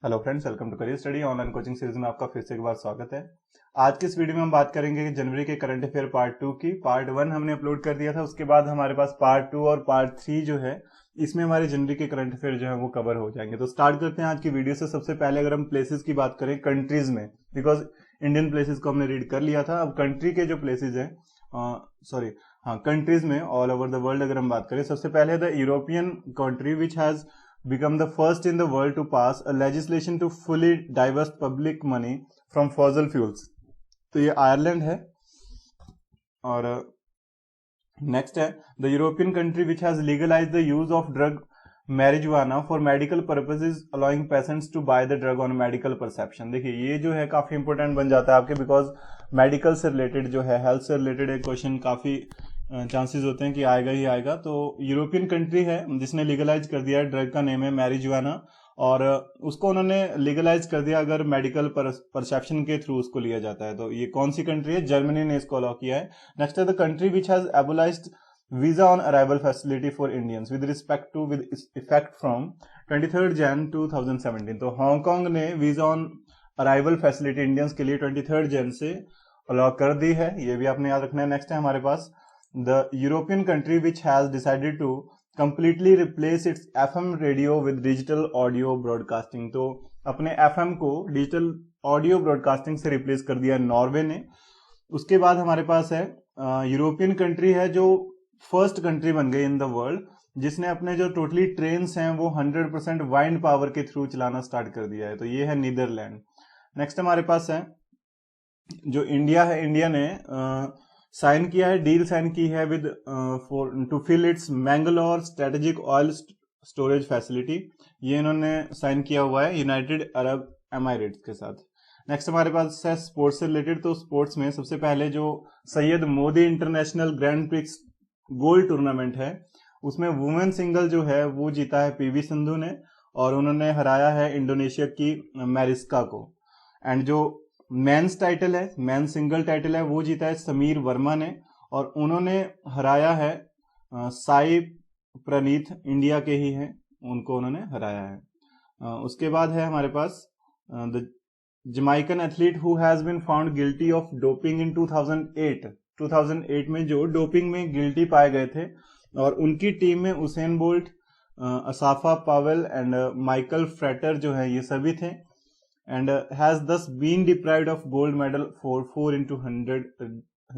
Hello friends, welcome to career study online coaching series में आपका फिर से एक बार स्वागत है। आज की इस वीडियो में हम बात करेंगे कि जनवरी के करंट अफेयर पार्ट 2 की। पार्ट 1 हमने अपलोड कर दिया था, उसके बाद हमारे पास पार्ट 2 और पार्ट 3 जो है इसमें हमारे जनवरी के करंट अफेयर जो है वो कवर हो जाएंगे। तो स्टार्ट करते हैं आज की वीडियो से। सबसे पहले अगर हम प्लेसेस की बात करें कंट्रीज में, बिकॉज इंडियन प्लेसेस को हमने रीड कर लिया था, अब कंट्री के जो प्लेसेज हैं कंट्रीज में ऑल ओवर द वर्ल्ड अगर हम बात करें, सबसे पहले the European country which has become the first in the world to pass a legislation to fully divest public money from fossil fuels। तो ये आयरलैंड है। और नेक्स्ट है the European country which has legalize the use of drug marijuana for medical purposes allowing patients to buy the drug on medical perception. देखिए ये जो है काफी इंपॉर्टेंट बन जाता है आपके, बिकॉज मेडिकल से रिलेटेड जो है, हेल्थ से रिलेटेड एक क्वेश्चन काफी चांसेस होते हैं कि आएगा ही आएगा। तो यूरोपियन कंट्री है जिसने लीगलाइज कर दिया है, ड्रग का नेम है मैरिजुआना, और उसको उन्होंने लीगलाइज कर दिया अगर मेडिकल परसेप्शन के थ्रू उसको लिया जाता है। तो ये कौन सी कंट्री है? जर्मनी ने इसको अलाउ किया है। नेक्स्ट है the country which has abolished visa on arrival facility for Indians with effect from 23 Jan 2017। तो हांगकांग ने visa on arrival facility Indians के लिए 23 Jan से अलाउ कर दी है, ये भी आपने याद रखना है। नेक्स्ट है हमारे पास the European country which has decided to completely replace its FM radio with digital audio broadcasting। तो अपने FM को डिजिटल ऑडियो ब्रॉडकास्टिंग से रिप्लेस कर दिया नॉर्वे ने। उसके बाद हमारे पास है यूरोपियन कंट्री है जो फर्स्ट कंट्री बन गई इन द वर्ल्ड जिसने अपने जो टोटली ट्रेन्स हैं वो 100% वाइंड पावर के थ्रू चलाना स्टार्ट कर दिया है, तो ये है नीदरलैंड। नेक्स्ट हमारे पास है जो इंडिया है, इंडिया ने साइन किया है, डील साइन की है with two fill it's Mangalore strategic oil storage facility. ये इन्होंने साइन किया हुआ है यूनाइटेड अरब एमिरेट्स के साथ। नेक्स्ट हमारे पास है स्पोर्ट्स से रिलेटेड। तो स्पोर्ट्स में सबसे पहले जो Syed Modi international grand Prix gold tournament है उसमें वुमेन सिंगल जो है वो जीता है पीवी सिंधु ने, और उन्होंने हराया है इंडोनेशिया की मैरिस्का को। एंड जो मेंस टाइटल है, मेन सिंगल टाइटल है, वो जीता है समीर वर्मा ने, और उन्होंने हराया है साई प्रणीत, इंडिया के ही हैं, उनको उन्होंने हराया है। उसके बाद है हमारे पास the Jamaican athlete who has been found guilty of doping in 2008 में जो डोपिंग में गिल्टी पाए गए थे, और उनकी टीम में Usain Bolt, Asafa Powell and Michael Frater जो है ये सभी थे, and has thus been deprived of gold medal for 4x100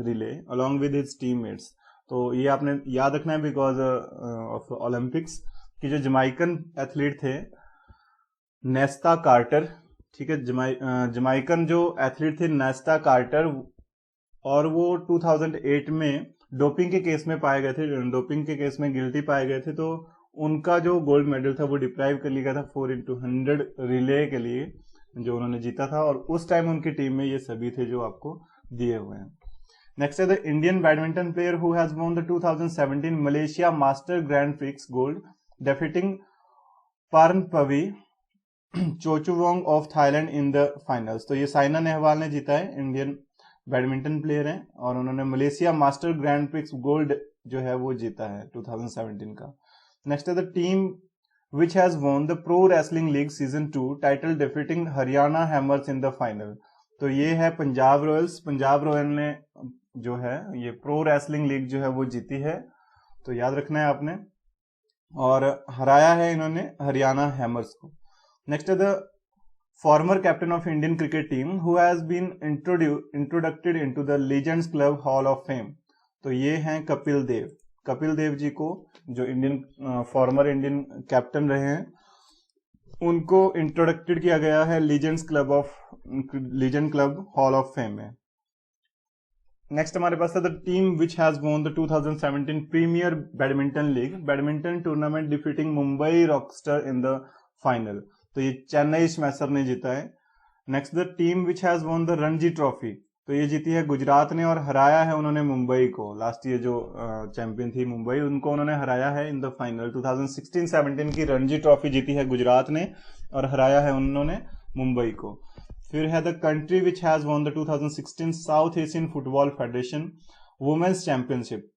relay along with his teammates। तो ये आपने याद रखना है बिकॉज ऑफ ओलंपिक्स की जो जमाइकन एथलीट थे नेस्ता कार्टर, ठीक है, जमाइकन जो एथलीट थे नेस्ता कार्टर, और वो 2008 में डोपिंग के केस में पाए गए थे, डोपिंग के केस में गिल्टी पाए गए थे, तो उनका जो गोल्ड मेडल था वो डिप्राइव कर लिया गया था 4x100 रिले के लिए जो उन्होंने जीता था, और उस टाइम उनकी टीम में ये सभी थे जो आपको दिए हुए हैं। नेक्स्ट है the Indian badminton player who has won the 2017 Malaysia Master Grand Prix Gold defeating Pornpawee Chochuwong of Thailand in the finals. तो ये साइना नेहवाल ने जीता है, इंडियन बैडमिंटन प्लेयर हैं, और उन्होंने Malaysia Master Grand Prix gold जो है वो जीता है 2017 का। नेक्स्ट है the team which has won the Pro Wrestling League Season 2 title defeating Haryana Hammers in the final। तो ये है पंजाब रॉयल्स। पंजाब रॉयल ने जो है ये प्रो रेसलिंग लीग जो है वो जीती है, तो याद रखना है आपने, और हराया है इन्होंने हरियाणा हैमर्स को। नेक्स्ट है the former captain of Indian cricket team who has been inducted into the Legends Club hall of Fame. तो ये हैं कपिल देव। कपिल देव जी को जो इंडियन फॉर्मर इंडियन कैप्टन रहे हैं उनको इंट्रोडक्टेड किया गया है legend club hall of fame में। नेक्स्ट हमारे पास है the team which has won the 2017 premier badminton league badminton tournament defeating Mumbai Rockets in the final. तो ये चेन्नई स्मैशर ने जीता है। Next the team which has won the Ranji trophy, तो ये जीती है गुजरात ने, और हराया है उन्होंने मुंबई को। लास्ट ईयर जो चैंपियन थी मुंबई, उनको उन्होंने हराया है इन द फाइनल। 2016-17 की रणजी ट्रॉफी जीती है गुजरात ने, और हराया है उन्होंने मुंबई को। फिर है the country which has won the 2016 South Asian football federation women's championship.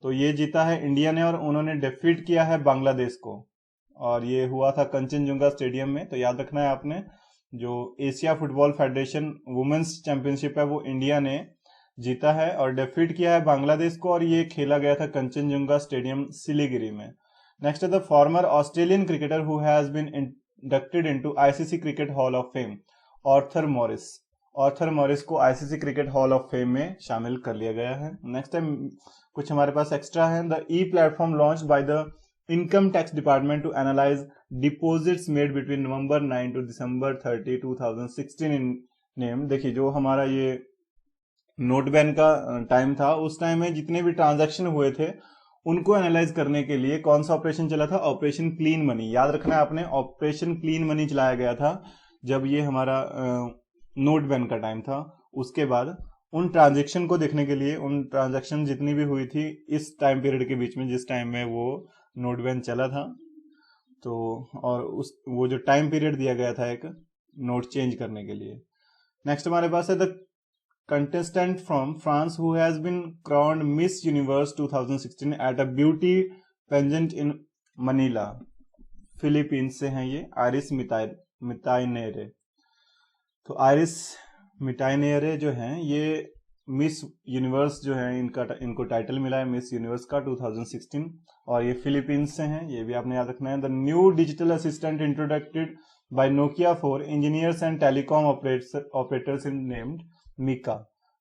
तो ये जीता है इंडिया ने, और उन्होंने डिफीट किया है बांग्लादेश को। और ये हुआ था कंचनजुंगा स्टेडियम में। तो याद रखना है आपने, जो Asia football federation women's championship है वो इंडिया ने जीता है और डिफीट किया है बांग्लादेश को, और ये खेला गया था कंचनजुंगा स्टेडियम सिलीगुड़ी में। नेक्स्ट है the former Australian cricketer who has been inducted into ICC cricket Hall of Fame, Arthur Morris. Arthur Morris को ICC cricket Hall of fame में शामिल कर लिया गया है। नेक्स्ट है कुछ हमारे पास एक्स्ट्रा है। The e platform launched by the income tax department to analyze deposits made between November 9 to December 30 2016 in name. देखिए, जो हमारा ये नोट बैन का टाइम था, उस टाइम में जितने भी ट्रांजैक्शन हुए थे उनको एनालाइज करने के लिए कौन सा ऑपरेशन चला था? Operation clean money. याद रखना है आपने, ऑपरेशन क्लीन मनी चलाया गया था जब ये हमारा नोट बैन का टाइम था। उसके बाद उन ट्रांजैक्शन को देखने के लिए, उन ट्रांजैक्शन जितनी भी हुई थी इस टाइम पीरियड के बीच में जिस टाइम में वो नोट बैन चला था, तो और उस वो जो टाइम पीरियड दिया गया था एक नोट चेंज करने के लिए। नेक्स्ट हमारे पास है the contestant from France who has been crowned Miss Universe 2016 at a beauty pageant in Manila, Philippines से हैं ये, आरिस मिताइनेरे। तो आरिस मिताइनेरे जो हैं ये मिस यूनिवर्स जो है इनको टाइटल मिला है मिस यूनिवर्स का 2016, और ये फिलीपींस से हैं, ये भी आपने याद रखना है। The new digital assistant introduced by Nokia for engineers and telecom operators in named Mika.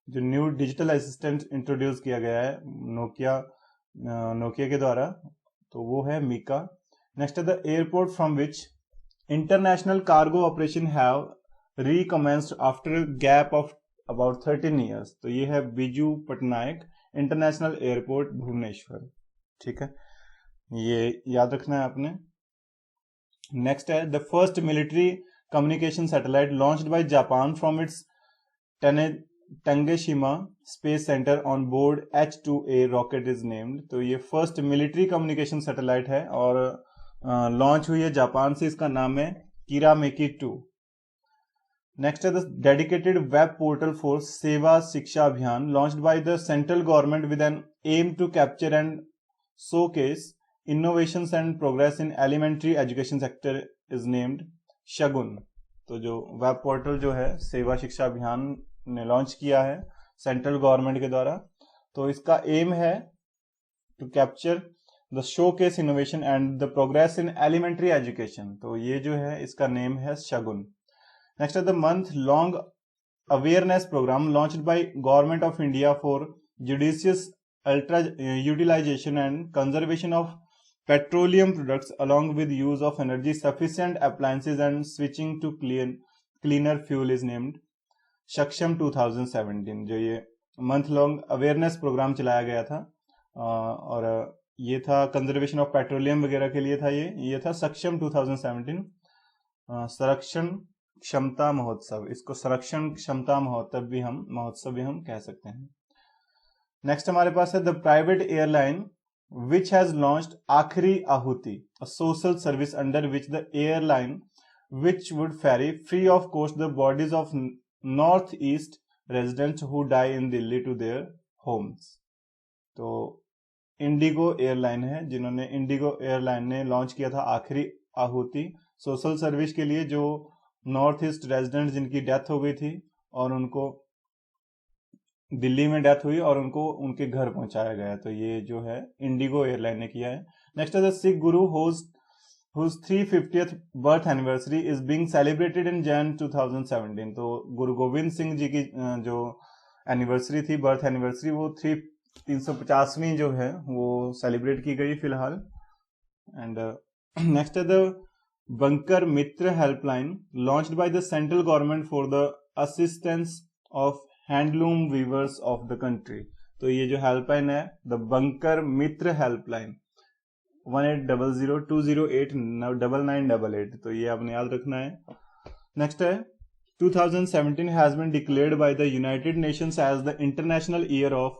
जो न्यू डिजिटल असिस्टेंट इंट्रोड्यूस किया गया है नोकिया के द्वारा, तो वो है मीका। नेक्स्ट है the airport from which international cargo operation have recommenced after gap of about 13 years. तो ये है बिजू पटनायक इंटरनेशनल एयरपोर्ट भुवनेश्वर। ठीक है, ये याद रखना है आपने। नेक्स्ट है the first military communication satellite launched by Japan from its Tanegashima Space Centre on board H-2A rocket is named. तो ये फर्स्ट मिलिट्री कम्युनिकेशन सैटेलाइट है और लॉन्च हुई है जापान से। इसका नाम है किरामेकी 2। नेक्स्ट है the dedicated web portal for Seva Shiksha Abhiyan launched by the central government with an aim to capture and showcase innovations and progress in elementary education sector is named Shagun. तो जो वेब पोर्टल जो है सेवा शिक्षा अभियान ने लॉन्च किया है सेंट्रल गवर्नमेंट के द्वारा, तो इसका एम है to capture the showcase innovation and the progress in elementary education. तो ये जो है इसका नेम है शगुन। नेक्स्ट है the month long awareness programme launched by government of India for judicious ultra utilization and conservation of petroleum products along with use of energy sufficient appliances and switching to cleaner fuel is named सक्षम 2017। जो ये month long awareness programme चलाया गया था और ये था conservation of petroleum वगैरह के लिए था। ये था सक्षम 2017 संरक्षण क्षमता महोत्सव। इसको संरक्षण क्षमता महोत्सव भी हम कह सकते हैं। नेक्स्ट हमारे पास है the private airline which has launched Aakhri Ahuti, a social service under which the airline which would ferry free of cost the bodies of northeast residents who die in Delhi to their homes। तो Indigo airline है, जिन्होंने Indigo airline ने launch किया था आखिरी आहुति social service के लिए, जो नॉर्थ ईस्ट रेजिडेंट जिनकी डेथ हो गई थी और उनको दिल्ली में डेथ हुई और उनको उनके घर पहुंचाया गया। तो ये जो है इंडिगो एयरलाइन ने किया है। नेक्स्ट है the Sikh Guru whose 350th birth anniversary is being celebrated in Jain 2017। तो गुरु गोविंद सिंह जी की जो एनिवर्सरी थी, बर्थ एनिवर्सरी, वो 350वीं जो है वो सेलिब्रेट की गई फिलहाल। एंड नेक्स्ट है the Bunkar Mitra helpline launched by the central government for the assistance of handloom weavers of the country. तो ये जो हेल्पलाइन है द बंकर मित्र हेल्पलाइन 180020899988। तो ये आपने याद रखना है। नेक्स्ट है 2017 has been declared by the United Nations as the international year of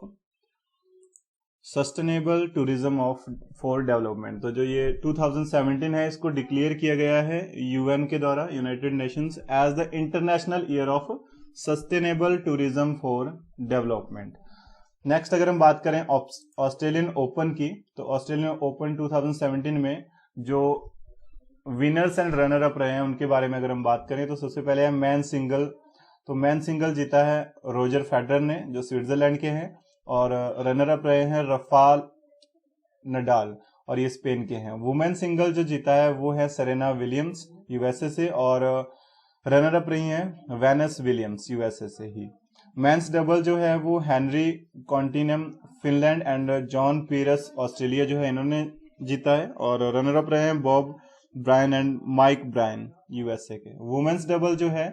sustainable tourism for development. तो जो ये 2017 है इसको डिक्लेयर किया गया है यूएन के द्वारा, United Nations, as the international year of sustainable tourism for development. Next अगर हम बात करें ऑस्ट्रेलियन ओपन की, तो ऑस्ट्रेलियन ओपन 2017 में जो विनर्स एंड रनर अप रहे हैं उनके बारे में अगर हम बात करें तो सबसे पहले है मैन सिंगल। तो मैन सिंगल जीता है रोजर फेडरर ने जो स्विट्जरलैंड के हैं, और रनर अप रहे हैं रफाल नडाल और ये स्पेन के हैं। वुमेन सिंगल जो जीता है वो है सेरेना विलियम्स यूएसए से, और रनर अप रही हैं वेनस विलियम्स यूएसए से ही। मेंस डबल जो है वो Henry Kontinen Finland and John Peers Australia जो है इन्होंने जीता है, और रनर अप रहे हैं Bob Bryan and Mike Bryan USA के। वुमेन्स डबल जो है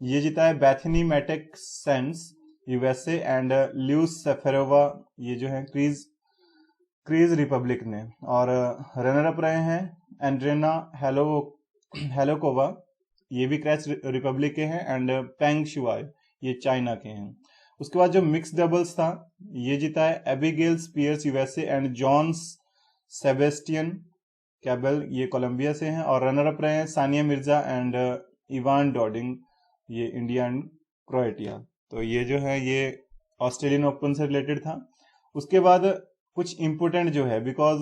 ये जीता है Bethanie Mattek Sands USA and Lucie Safarova ये जो है क्रीज रिपब्लिक ने, और रनर अप रहे हैं एंड्रेना हेलोकोवा ये भी क्रेच रिपब्लिक के हैं, एंड पेंग शुआई ये चाइना के हैं। उसके बाद जो मिक्स डबल्स था ये जीता है Abigail Spears USA and Juan Sebastian Cabal ये कोलंबिया से हैं, और रनर अप रहे हैं Sania Mirza and Ivan Dodig ये इंडिया एंड क्रोएटिया। तो ये जो है ये ऑस्ट्रेलियन ओपन से रिलेटेड था। उसके बाद कुछ इंपोर्टेंट जो है, बिकॉज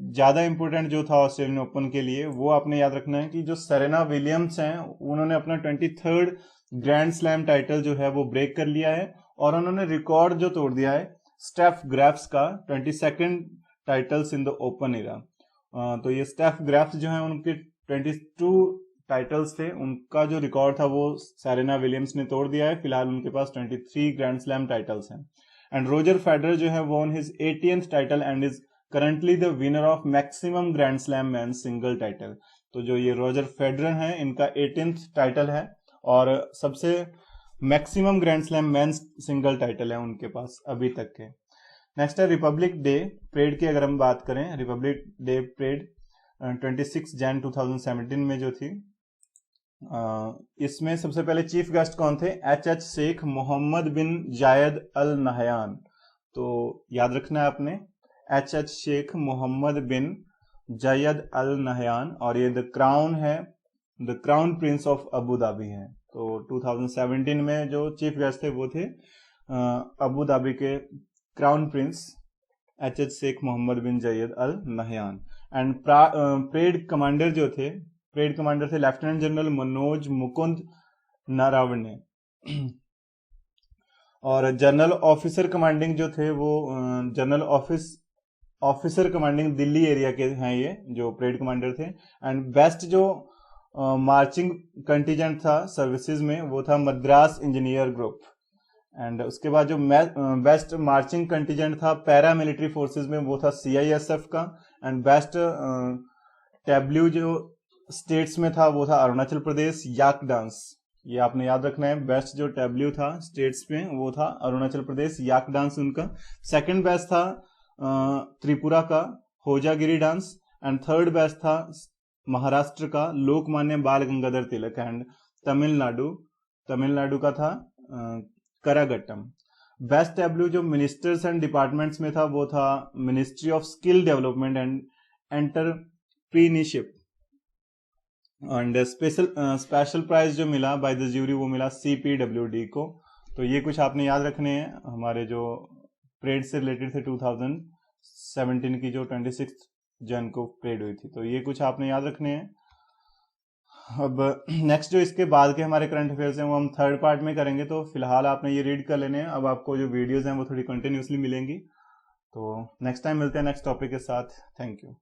ज्यादा इंपोर्टेंट जो था ऑस्ट्रेलियन ओपन के लिए वो आपने याद रखना है कि जो सेरेना विलियम्स हैं उन्होंने अपना 23rd ग्रैंड स्लैम टाइटल जो है वो ब्रेक कर लिया है, और उन्होंने रिकॉर्ड जो तोड़ दिया है स्टेफ ग्राफ्स का 22nd titles in the open era. तो ये स्टेफ ग्राफ्स जो है उनके 22 टाइटल्स थे, उनका जो रिकॉर्ड था वो सेरेना विलियम्स ने तोड़ दिया है। फिलहाल उनके पास 23 ग्रैंड स्लैम टाइटल्स हैं। एंड रोजर फेडरर जो है वो on his 80th title and is currently the winner of maximum grand slam man single title. तो जो ये रोजर फेडरर हैं इनका 18th टाइटल है, और सबसे maximum grand slam man single title है उनके पास अभी तक के। नेक्स्ट है रिपब्लिक डे परेड की अगर हम बात करें, रिपब्लिक डे परेड 26 जैन 2017 में जो थी, इसमें सबसे पहले चीफ गेस्ट कौन थे? H Sheikh Mohammed bin Zayed Al Nahyan. तो याद रखना है आपने H Sheikh Mohammed bin Zayed Al Nahyan, और ये द क्राउन है, the crown Prince of Abu Dhabi है। तो 2017 में जो चीफ गेस्ट थे वो थे अबू धाबी के crown prince H Sheikh Mohammed bin Zayed Al Nahyan. And parade commander थे लेफ्टिनेंट जनरल मनोज मुकुंद नारावणे, और जनरल ऑफिसर कमांडिंग जो थे वो general officer commanding Delhi area के हैं ये जो परेड कमांडर थे। एंड बेस्ट जो मार्चिंग कंटीजेंट था सर्विसेज में वो था मद्रास इंजीनियर ग्रुप। एंड उसके बाद जो बेस्ट मार्चिंग कंटीजेंट था पैरा मिलिट्री फोर्सेज में वो था CISF का। एंड बेस्ट टैब्ल्यू जो स्टेट्स में था वो था अरुणाचल प्रदेश याक डांस, ये आपने याद रखना है। बेस्ट जो टैब्ल्यू था स्टेट्स में वो था अरुणाचल प्रदेश याक डांस उनका। सेकंड बेस्ट था त्रिपुरा का Hojagiri dance, and third best था महाराष्ट्र का लोकमान्य बाल गंगाधर तिलक, एंड तमिलनाडु का था करागट्टम। बेस्ट टैब्ल्यू जो मिनिस्टर्स एंड डिपार्टमेंट्स में था वो था ministry of skill development and entrepreneurship. And special prize जो मिला बाय द ज्यूरी वो मिला CPWD को। तो ये कुछ आपने याद रखने हैं हमारे जो परेड से रिलेटेड थे 2017 की जो 26 जन को परेड हुई थी। तो ये कुछ आपने याद रखने हैं। अब नेक्स्ट जो इसके बाद के हमारे करंट अफेयर्स हैं वो हम थर्ड पार्ट में करेंगे, तो फिलहाल आपने ये रीड कर लेने हैं। अब आपको जो वीडियोस हैं वो थोड़ी कंटिन्यूसली मिलेंगी। तो नेक्स्ट टाइम मिलते हैं नेक्स्ट टॉपिक के साथ। Thank you.